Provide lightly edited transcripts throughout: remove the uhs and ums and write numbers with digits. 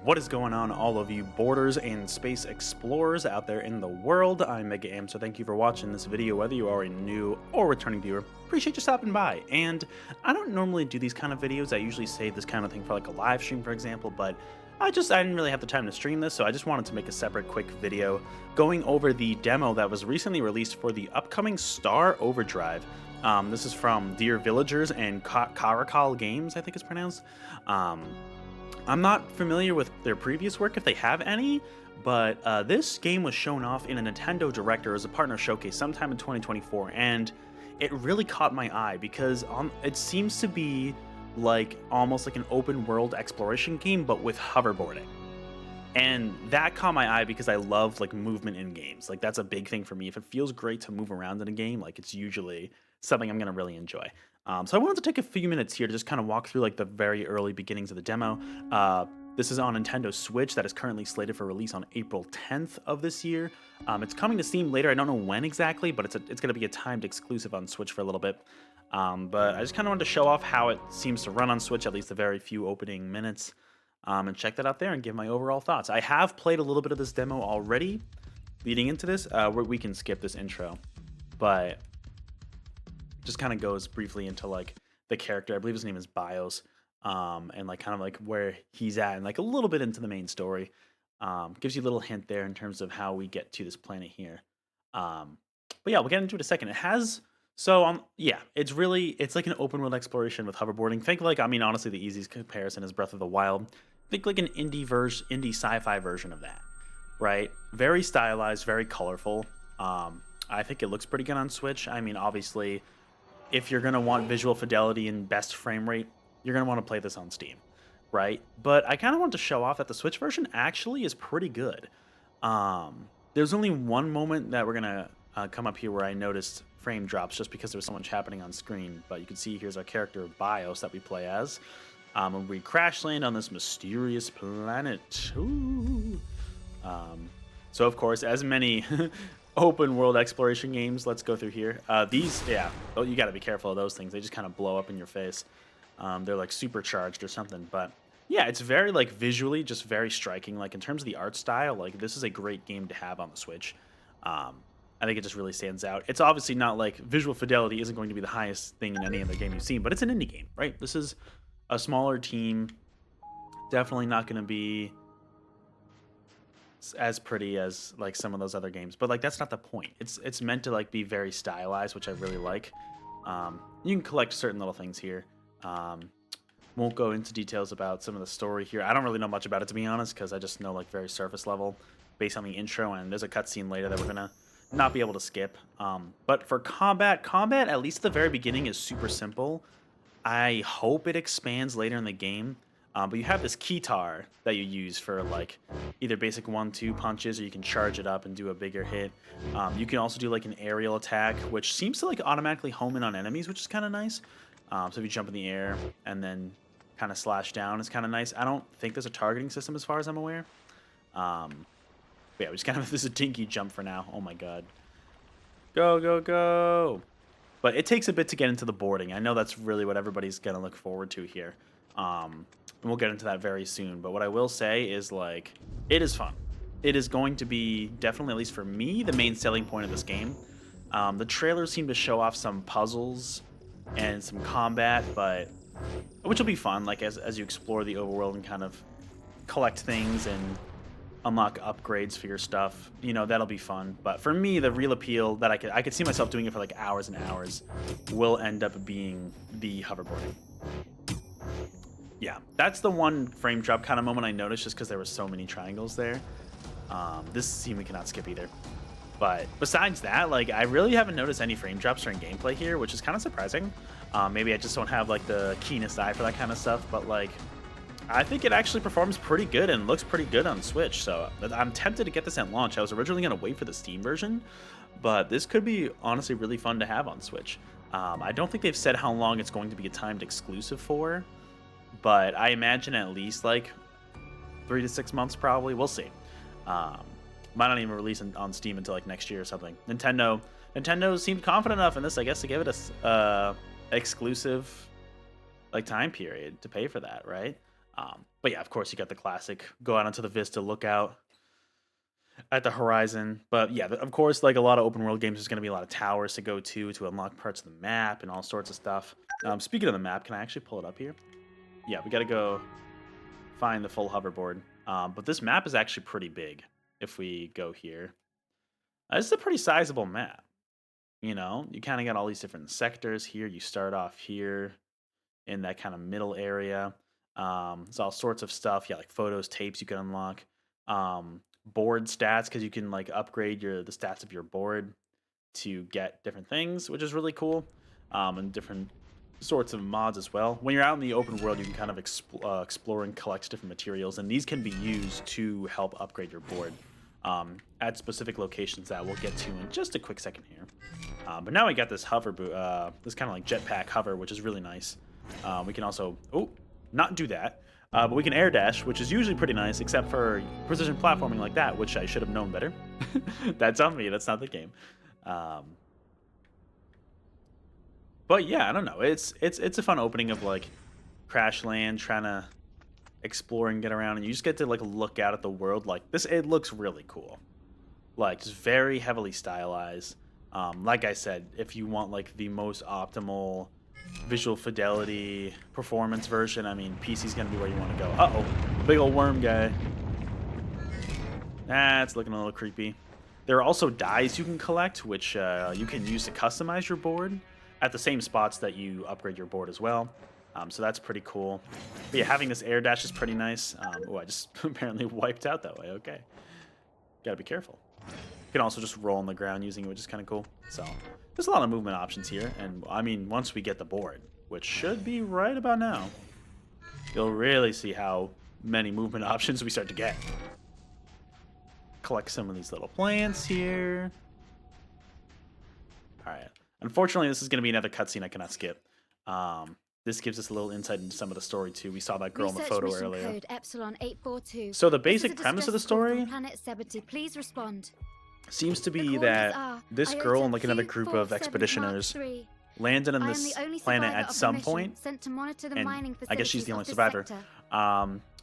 What is going on, all of you borders and space explorers out there in the world? I'm Mega Am, so thank you for watching this video, whether you are a new or returning viewer. Appreciate you stopping by. And I don't normally do these kind of videos. I usually save this kind of thing for like a live stream, for example, but I didn't really have the time to stream this, so I just wanted to make a separate quick video going over the demo that was recently released for the upcoming Star Overdrive. This is from Dear Villagers and Caracal Games, I think it's pronounced. I'm not familiar with their previous work, if they have any, but this game was shown off in a Nintendo Direct as a partner showcase sometime in 2024, and it really caught my eye because it seems to be like almost like an open world exploration game, but with hoverboarding. And that caught my eye because I love like movement in games. Like that's a big thing for me. If it feels great to move around in a game, like it's usually something I'm going to really enjoy. So I wanted to take a few minutes here to just kind of walk through like the very early beginnings of the demo. This is on Nintendo Switch that is currently slated for release on April 10th of this year. It's coming to Steam later. I don't know when exactly, but it's going to be a timed exclusive on Switch for a little bit. But I just kind of wanted to show off how it seems to run on Switch, at least the very few opening minutes, and check that out there and give my overall thoughts. I have played a little bit of this demo already leading into this. We can skip this intro, but just kind of goes briefly into like the character. I believe his name is Bios, and like kind of like where he's at and like a little bit into the main story. Gives you a little hint there in terms of how we get to this planet here. But yeah, we'll get into it in a second. It has yeah, it's like an open world exploration with hoverboarding. Think like, I mean, honestly, the easiest comparison is Breath of the Wild. Think like an indie sci-fi version of that, right? Very stylized, very colorful. I think it looks pretty good on Switch. I mean, obviously, if you're gonna want visual fidelity and best frame rate, you're gonna want to play this on Steam, right? But I kind of want to show off that the Switch version actually is pretty good. There's only one moment that we're gonna come up here where I noticed frame drops just because there's so much happening on screen. But you can see here's our character Bios that we play as. And we crash land on this mysterious planet. Ooh. So of course, as many open world exploration games, let's go through here. Yeah, oh, you got to be careful of those things. They just kind of blow up in your face. They're like supercharged or something. But yeah, it's very like visually just very striking. Like in terms of the art style, like this is a great game to have on the Switch. I think it just really stands out. It's obviously not like visual fidelity isn't going to be the highest thing in any other game you've seen, but it's an indie game, right? This is a smaller team. Definitely not going to be as pretty as like some of those other games, but like that's not the point. It's meant to like be very stylized, which I really like. You can collect certain little things here. Won't go into details about some of the story here. I don't really know much about it, to be honest, because I just know like very surface level based on the intro, and there's a cutscene later that we're gonna not be able to skip. But for combat, at least at the very beginning, is super simple. I hope it expands later in the game. But you have this keytar that you use for like either basic 1-2 punches, or you can charge it up and do a bigger hit. You can also do like an aerial attack, which seems to like automatically home in on enemies, which is kind of nice. So if you jump in the air and then kind of slash down, it's kind of nice. I don't think there's a targeting system as far as I'm aware. But yeah, we just kind of, this is a dinky jump for now. Oh my god. Go, go, go. But it takes a bit to get into the boarding. I know that's really what everybody's going to look forward to here. And we'll get into that very soon. But what I will say is, like, it is fun. It is going to be, definitely, at least for me, the main selling point of this game. The trailers seem to show off some puzzles and some combat, but which will be fun, like, as you explore the overworld and kind of collect things and unlock upgrades for your stuff. You know, that'll be fun. But for me, the real appeal that I could see myself doing it for like hours and hours will end up being the hoverboarding. Yeah, that's the one frame drop kind of moment I noticed, just because there were so many triangles there. This scene we cannot skip either. But besides that, like, I really haven't noticed any frame drops during gameplay here, which is kind of surprising. Maybe I just don't have like the keenest eye for that kind of stuff, but like, I think it actually performs pretty good and looks pretty good on Switch, so I'm tempted to get this at launch. I was originally going to wait for the Steam version, but this could be honestly really fun to have on Switch. I don't think they've said how long it's going to be a timed exclusive for, but I imagine at least like 3 to 6 months probably. We'll see. Might not even release on Steam until like next year or something. Nintendo seemed confident enough in this, I guess, to give it a exclusive like time period to pay for that, right? But yeah, of course, you got the classic go out onto the vista, look out at the horizon. But yeah, of course, like a lot of open world games, there's going to be a lot of towers to go to unlock parts of the map and all sorts of stuff. Speaking of the map, can I actually pull it up here? Yeah, we got to go find the full hoverboard. But this map is actually pretty big if we go here. This is a pretty sizable map. You know, you kind of got all these different sectors here. You start off here in that kind of middle area. There's all sorts of stuff. Yeah, like photos, tapes you can unlock. Board stats because you can like upgrade the stats of your board to get different things, which is really cool. And different sorts of mods as well. When you're out in the open world, you can kind of explore and collect different materials, and these can be used to help upgrade your board at specific locations that we'll get to in just a quick second here. But now we got this this kind of like jetpack hover, which is really nice. We can also, not do that, but we can air dash, which is usually pretty nice, except for precision platforming like that, which I should have known better. That's on me. That's not the game. But yeah, I don't know. It's a fun opening of like Crash Land, trying to explore and get around, and you just get to like look out at the world like this. It looks really cool, like just very heavily stylized. Like I said, if you want like the most optimal visual fidelity performance version, I mean, PC's gonna be where you want to go. Uh-oh, big old worm guy. That's looking a little creepy. There are also dies you can collect, which you can use to customize your board at the same spots that you upgrade your board as well. So that's pretty cool. But yeah, having this air dash is pretty nice. I just apparently wiped out that way. Okay. Gotta be careful. You can also just roll on the ground using it, which is kind of cool. So there's a lot of movement options here. And I mean, once we get the board, which should be right about now, you'll really see how many movement options we start to get. Collect some of these little plants here. All right. Unfortunately, this is going to be another cutscene I cannot skip. This gives us a little insight into some of the story too. We saw that girl in the photo earlier. Code Epsilon 842. So the basic premise of the story please respond. Seems to be that this girl and like another group of expeditioners landed on this planet at some point, and I guess she's the only survivor.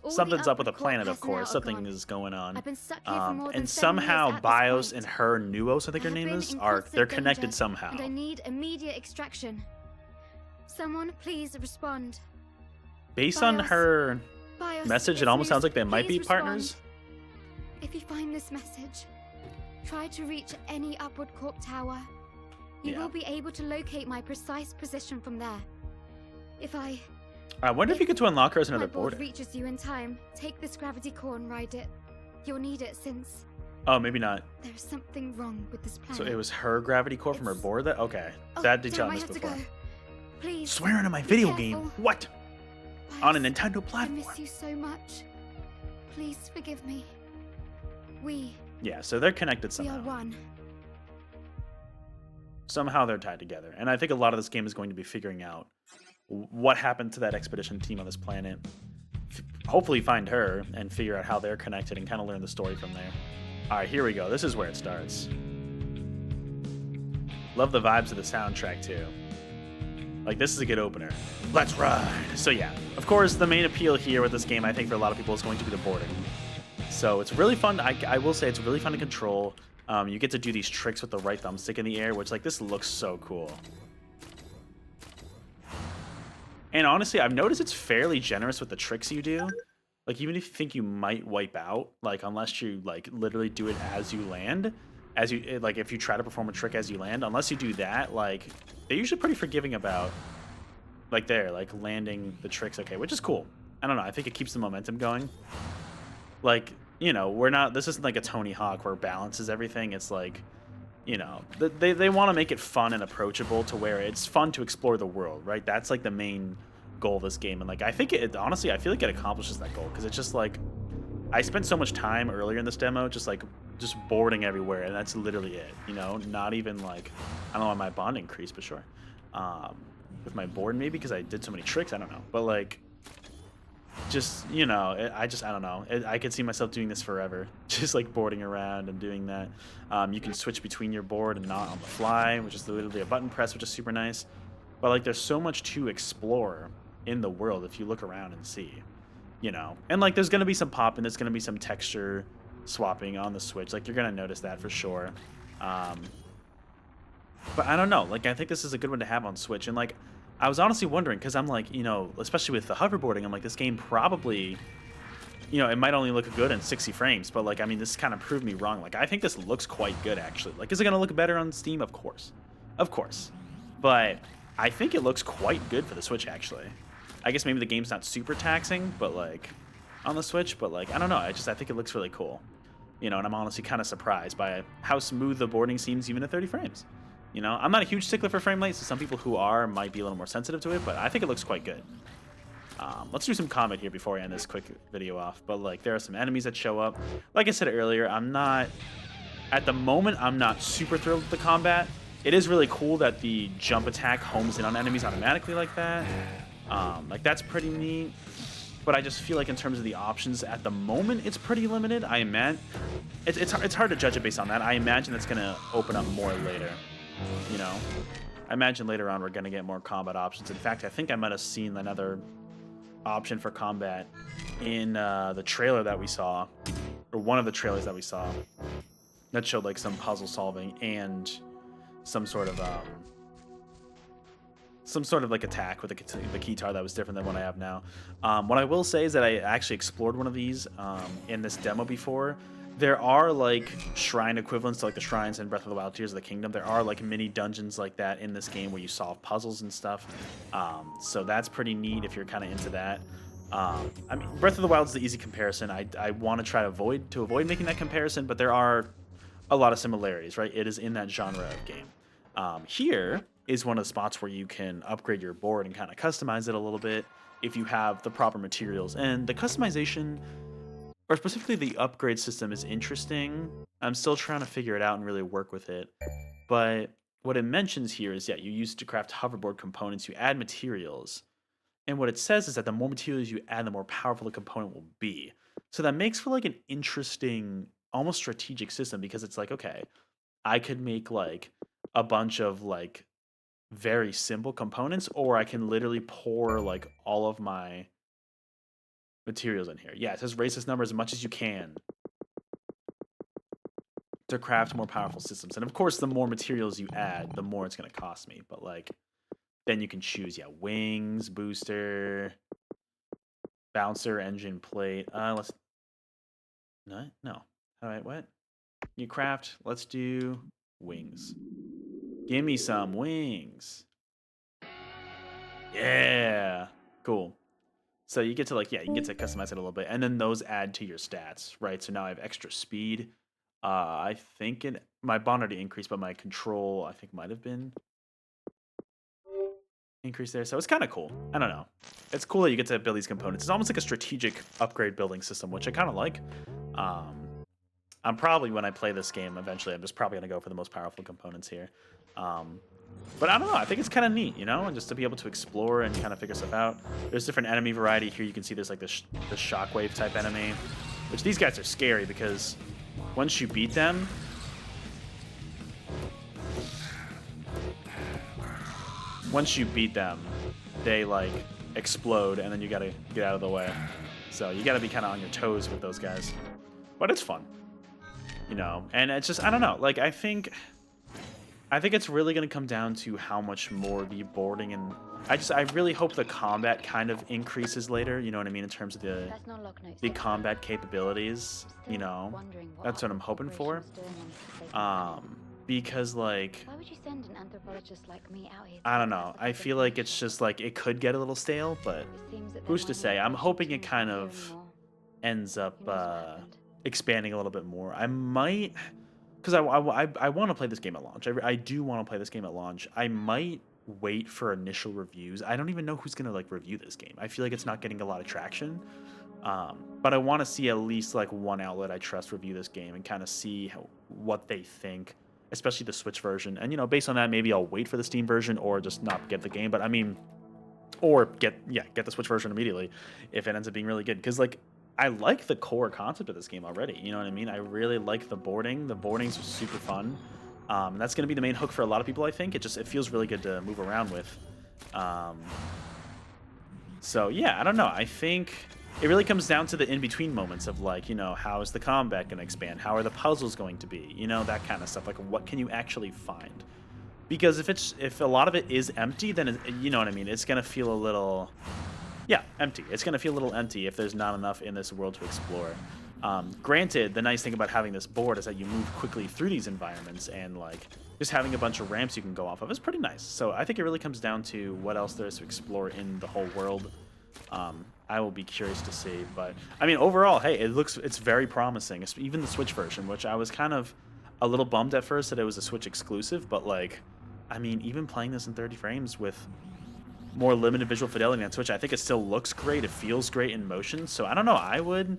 Something's up with the planet, of course. Something is going on. And somehow Bios and her Nuos, I think her name is, they're connected somehow. And I need immediate extraction. Someone please respond. Based on her message, it almost sounds like they might be partners. If you find this message, try to reach any upward corp tower. You will be able to locate my precise position from there. I wonder if you get to unlock her as another boarder. Reaches you in time, take this gravity core and ride it. You'll need it since... Oh, maybe not. There's something wrong with this planet. So it was her gravity core from her board that... Okay. Dad did tell me this before. Please. Swearing in my video game. What? Bios, on a Nintendo platform. I miss you so much. Please forgive me. Yeah, so they're connected somehow. We are one. Somehow they're tied together. And I think a lot of this game is going to be figuring out what happened to that expedition team on this planet. Hopefully find her and figure out how they're connected and kind of learn the story from there. All right, here we go. This is where it starts. Love the vibes of the soundtrack too. Like, this is a good opener. Let's ride. So yeah, of course, the main appeal here with this game, I think for a lot of people, is going to be the boarding. So it's really fun. I will say it's really fun to control. You get to do these tricks with the right thumbstick in the air, which, like, this looks so cool. And honestly, I've noticed it's fairly generous with the tricks you do. Like, even if you think you might wipe out, like, unless you, like, literally do it as you land, like, if you try to perform a trick as you land, unless you do that, like, they're usually pretty forgiving about, like, landing the tricks okay, which is cool. I don't know, I think it keeps the momentum going. Like, you know, this isn't like a Tony Hawk where balance is everything. It's like, you know, they want to make it fun and approachable to where it's fun to explore the world, right? That's like the main goal of this game. And like, I think honestly, I feel like it accomplishes that goal, because it's just like, I spent so much time earlier in this demo just boarding everywhere, and that's literally it, you know? Not even like, I don't know why my bond increased, but sure. With my board maybe, because I did so many tricks, I don't know. But like, just, you know, I don't know. I could see myself doing this forever. Just like boarding around and doing that. You can switch between your board and not on the fly, which is literally a button press, which is super nice. But like, there's so much to explore in the world if you look around and see. you know. And like there's gonna be some pop and there's gonna be some texture swapping on the Switch. Like you're gonna notice that for sure. But I don't know. Like I think this is a good one to have on Switch. And like I was honestly wondering because I'm like, you know, especially with the hoverboarding, I'm like this game probably, you know, it might only look good in 60 frames, but like I mean, this kind of proved me wrong. Like I think this looks quite good actually. Like is it gonna look better on Steam? Of course, of course. But I think it looks quite good for the Switch actually. I guess maybe the game's not super taxing, but like on the Switch, but like I don't know. I think it looks really cool. You know, and I'm honestly kind of surprised by how smooth the boarding seems even at 30 frames. You know, I'm not a huge stickler for frame rate, so some people who are might be a little more sensitive to it, but I think it looks quite good. Let's do some combat here before I end this quick video off. But like, there are some enemies that show up. Like I said earlier, at the moment, I'm not super thrilled with the combat. It is really cool that the jump attack homes in on enemies automatically like that. Like that's pretty neat. But I just feel like in terms of the options at the moment, it's pretty limited. I imagine it's hard to judge it based on that. I imagine it's gonna open up more later. You know, I imagine later on we're gonna get more combat options. In fact, I think I might have seen another option for combat in the trailer that we saw, or one of the trailers that we saw, that showed like some puzzle solving and some sort of like attack with the keytar that was different than what I have now. What I will say is that I actually explored one of these in this demo before. There are like shrine equivalents to like the shrines in Breath of the Wild Tears of the Kingdom. There are like mini dungeons like that in this game where you solve puzzles and stuff. So that's pretty neat if you're kind of into that. I mean, Breath of the Wild is the easy comparison. I want to try to avoid making that comparison, but there are a lot of similarities, right? It is in that genre of game. Here is one of the spots where you can upgrade your board and kind of customize it a little bit if you have the proper materials. And the customization, or specifically the upgrade system, is interesting. I'm still trying to figure it out and really work with it. But what it mentions here is, yeah, you use it to craft hoverboard components, you add materials. And what it says is that the more materials you add, the more powerful the component will be. So that makes for like an interesting, almost strategic system, because it's like, okay, I could make like a bunch of like very simple components, or I can literally pour like all of my materials in here. Yeah, it says raise this number as much as you can to craft more powerful systems. And of course, the more materials you add, the more it's going to cost me. But like, then you can choose, yeah, wings, booster, bouncer, engine, plate. No. All right, what? You craft. Let's do wings. Give me some wings. Yeah. Cool. So you get to like, yeah, you get to customize it a little bit, and then those add to your stats, right? So now I have extra speed. I think my bond already increased, but my control I think might have been increased there. So it's kind of cool. I don't know. It's cool that you get to build these components. It's almost like a strategic upgrade building system, which I kind of like. I'm probably, when I play this game eventually, I'm just probably gonna go for the most powerful components here. But I don't know, I think it's kind of neat, you know, and just to be able to explore and kind of figure stuff out. There's different enemy variety here. You can see there's like the shockwave type enemy, which these guys are scary because once you beat them, they like explode, and then you gotta get out of the way. So you gotta be kind of on your toes with those guys. But it's fun, you know, and it's just, I don't know, like I think it's really going to come down to how much more the boarding, and I really hope the combat kind of increases later, you know what I mean, in terms of the combat capabilities, you know. That's what I'm hoping for. Because like, Why would you send an anthropologist like me out here? I don't know. I feel like it's just like it could get a little stale, but who's to say? I'm hoping it kind of ends up expanding a little bit more. I might, because I want to play this game at launch. I do want to play this game at launch. I might wait for initial reviews. I don't even know who's gonna like review this game. I feel like it's not getting a lot of traction. But I want to see at least like one outlet I trust review this game and kind of see what they think, especially the Switch version. And you know, based on that, maybe I'll wait for the Steam version or just not get the game. But I mean, or get the Switch version immediately if it ends up being really good. Because like, I like the core concept of this game already. You know what I mean? I really like the boarding. The boarding's super fun. And that's going to be the main hook for a lot of people, I think. It feels really good to move around with. So yeah, I don't know. I think it really comes down to the in-between moments of like, how is the combat going to expand? How are the puzzles going to be? That kind of stuff. Like, what can you actually find? Because if a lot of it is empty, then you know what I mean. It's going to feel a little, yeah, empty. It's going to feel a little empty if there's not enough in this world to explore. Granted, the nice thing about having this board is that you move quickly through these environments, and like just having a bunch of ramps you can go off of is pretty nice. So I think it really comes down to what else there is to explore in the whole world. I will be curious to see, but I mean, overall, hey, it's very promising. Even the Switch version, which I was kind of a little bummed at first that it was a Switch exclusive, but like, I mean, even playing this in 30 frames with more limited visual fidelity on Switch, I think it still looks great. It feels great in motion. So I don't know. I would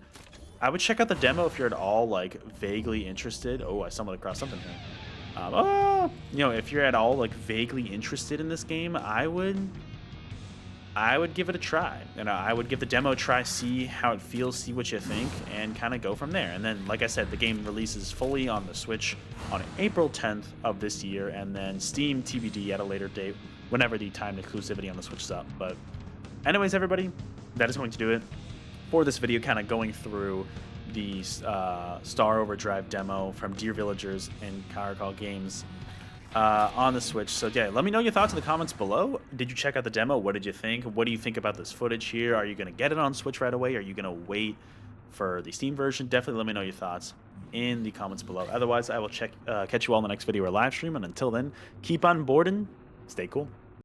check out the demo if you're at all like vaguely interested. Oh, I stumbled across something here. If you're at all like vaguely interested in this game, I would give it a try. I would give the demo a try, see how it feels, see what you think, and kind of go from there. And then, like I said, the game releases fully on the Switch on April 10th of this year, and then Steam TBD at a later date, whenever the timed exclusivity on the Switch is up. But anyways, everybody, that is going to do it for this video, kind of going through the Star Overdrive demo from Dear Villagers and Caracal Games on the Switch. So yeah, let me know your thoughts in the comments below. Did you check out the demo? What did you think? What do you think about this footage here? Are you going to get it on Switch right away? Are you going to wait for the Steam version? Definitely let me know your thoughts in the comments below. Otherwise, I will catch you all in the next video or live stream. And until then, keep on boarding. Stay cool.